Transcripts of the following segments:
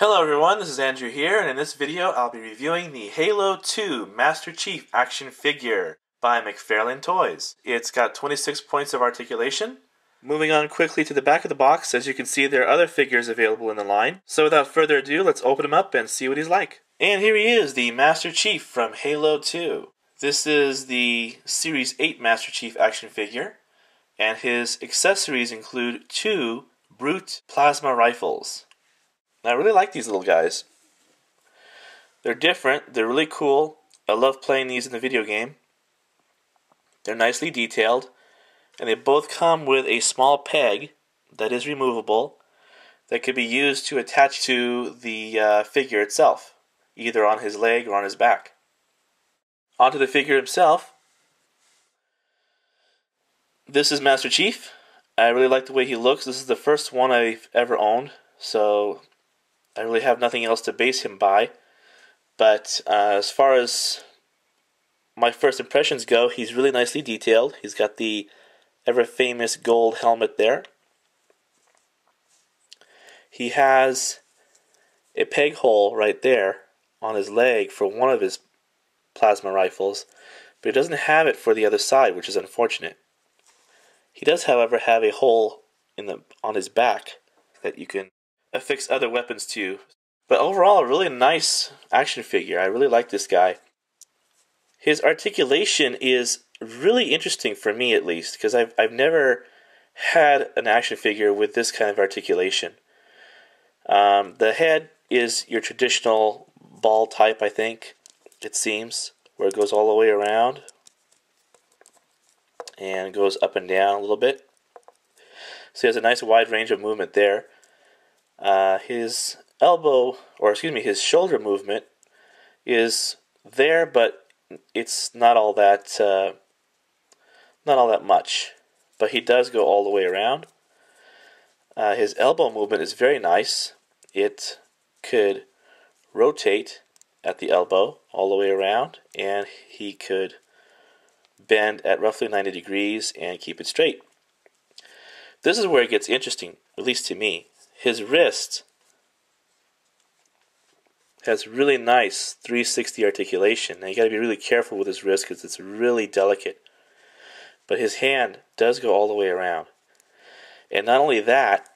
Hello everyone, this is Andrew here, and in this video I'll be reviewing the Halo 2 Master Chief action figure by McFarlane Toys. It's got 26 points of articulation. Moving on quickly to the back of the box, as you can see there are other figures available in the line. So without further ado, let's open him up and see what he's like. And here he is, the Master Chief from Halo 2. This is the Series 8 Master Chief action figure, and his accessories include 2 Brute plasma rifles. I really like these little guys. They're different, they're really cool. I love playing these in the video game. They're nicely detailed, and they both come with a small peg that is removable that could be used to attach to the figure itself, either on his leg or on his back. Onto the figure himself. This is Master Chief. I really like the way he looks. This is the first one I've ever owned, so I really have nothing else to base him by. But as far as my first impressions go, he's really nicely detailed. He's got the ever-famous gold helmet there. He has a peg hole right there on his leg for one of his plasma rifles, but he doesn't have it for the other side, which is unfortunate. He does, however, have a hole on his back that you can affix other weapons to. But overall, a really nice action figure. I really like this guy. His articulation is really interesting for me, at least, because I've never had an action figure with this kind of articulation. The head is your traditional ball type, I think, it seems, where it goes all the way around and goes up and down a little bit. So he has a nice wide range of movement there. His his shoulder movement is there, but it's not all that much. But he does go all the way around. His elbow movement is very nice. It could rotate at the elbow all the way around, and he could bend at roughly 90 degrees and keep it straight. This is where it gets interesting, at least to me. His wrist has really nice 360 articulation. Now you got to be really careful with his wrist because it's really delicate. But his hand does go all the way around. And not only that,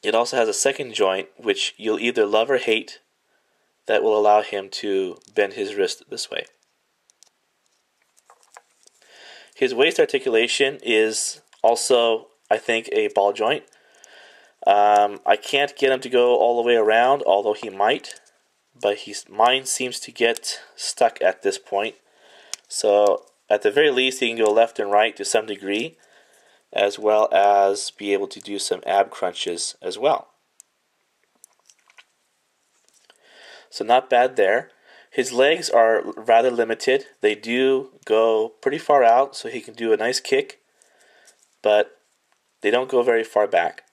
it also has a second joint which you'll either love or hate that will allow him to bend his wrist this way. His waist articulation is also, I think, a ball joint. I can't get him to go all the way around, although he might, but mine seems to get stuck at this point. So at the very least, he can go left and right to some degree, as well as be able to do some ab crunches as well. So not bad there. His legs are rather limited. They do go pretty far out, so he can do a nice kick, but they don't go very far back.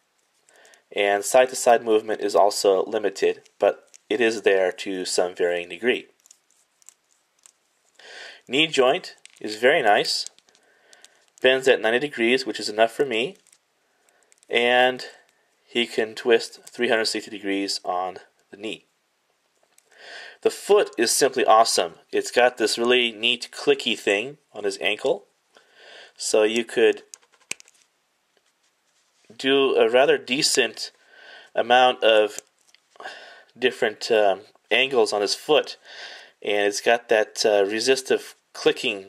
And side-to-side movement is also limited, but it is there to some varying degree. Knee joint is very nice. Bends at 90 degrees, which is enough for me. And he can twist 360 degrees on the knee. The foot is simply awesome. It's got this really neat clicky thing on his ankle. So you could do a rather decent amount of different angles on his foot, and it's got that resistive clicking,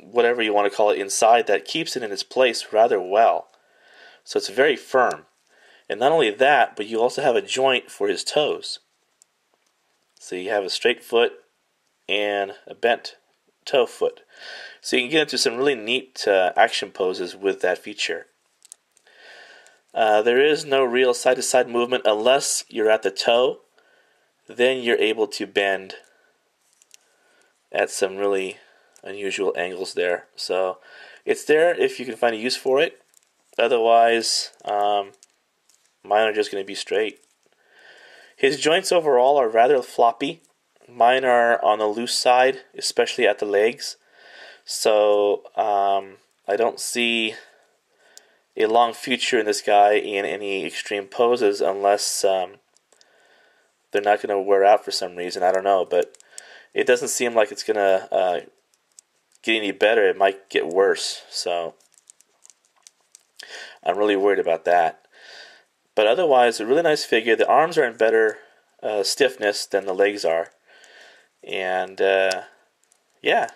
whatever you want to call it, inside that keeps it in its place rather well. So it's very firm. And not only that, but you also have a joint for his toes. So you have a straight foot and a bent toe foot. So you can get into some really neat action poses with that feature. There is no real side-to-side movement unless you're at the toe. Then you're able to bend at some really unusual angles there. So it's there if you can find a use for it. Otherwise, mine are just going to be straight. His joints overall are rather floppy. Mine are on the loose side, especially at the legs. So I don't see a long future in this guy in any extreme poses unless they're not going to wear out for some reason. I don't know, but it doesn't seem like it's going to get any better. It might get worse, so I'm really worried about that. But otherwise, a really nice figure. The arms are in better stiffness than the legs are. And, yeah.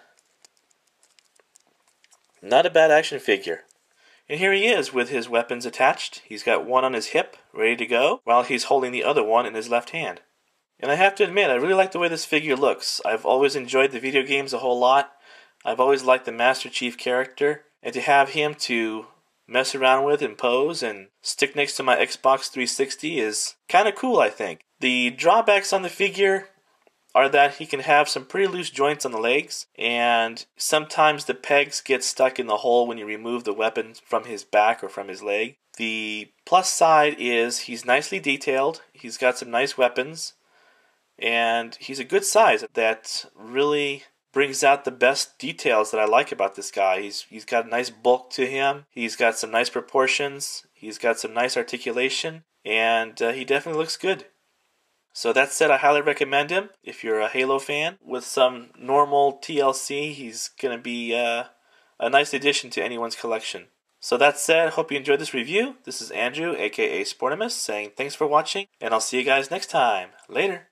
Not a bad action figure. And here he is with his weapons attached. He's got one on his hip, ready to go, while he's holding the other one in his left hand. And I have to admit, I really like the way this figure looks. I've always enjoyed the video games a whole lot. I've always liked the Master Chief character. And to have him to mess around with and pose and stick next to my Xbox 360 is kind of cool, I think. The drawbacks on the figure are that he can have some pretty loose joints on the legs, and sometimes the pegs get stuck in the hole when you remove the weapon from his back or from his leg. The plus side is he's nicely detailed, he's got some nice weapons, and he's a good size that really brings out the best details that I like about this guy. He's got a nice bulk to him, he's got some nice proportions, he's got some nice articulation, and he definitely looks good. So that said, I highly recommend him if you're a Halo fan. With some normal TLC, he's going to be a nice addition to anyone's collection. So that said, hope you enjoyed this review. This is Andrew, aka Sportimus, saying thanks for watching, and I'll see you guys next time. Later.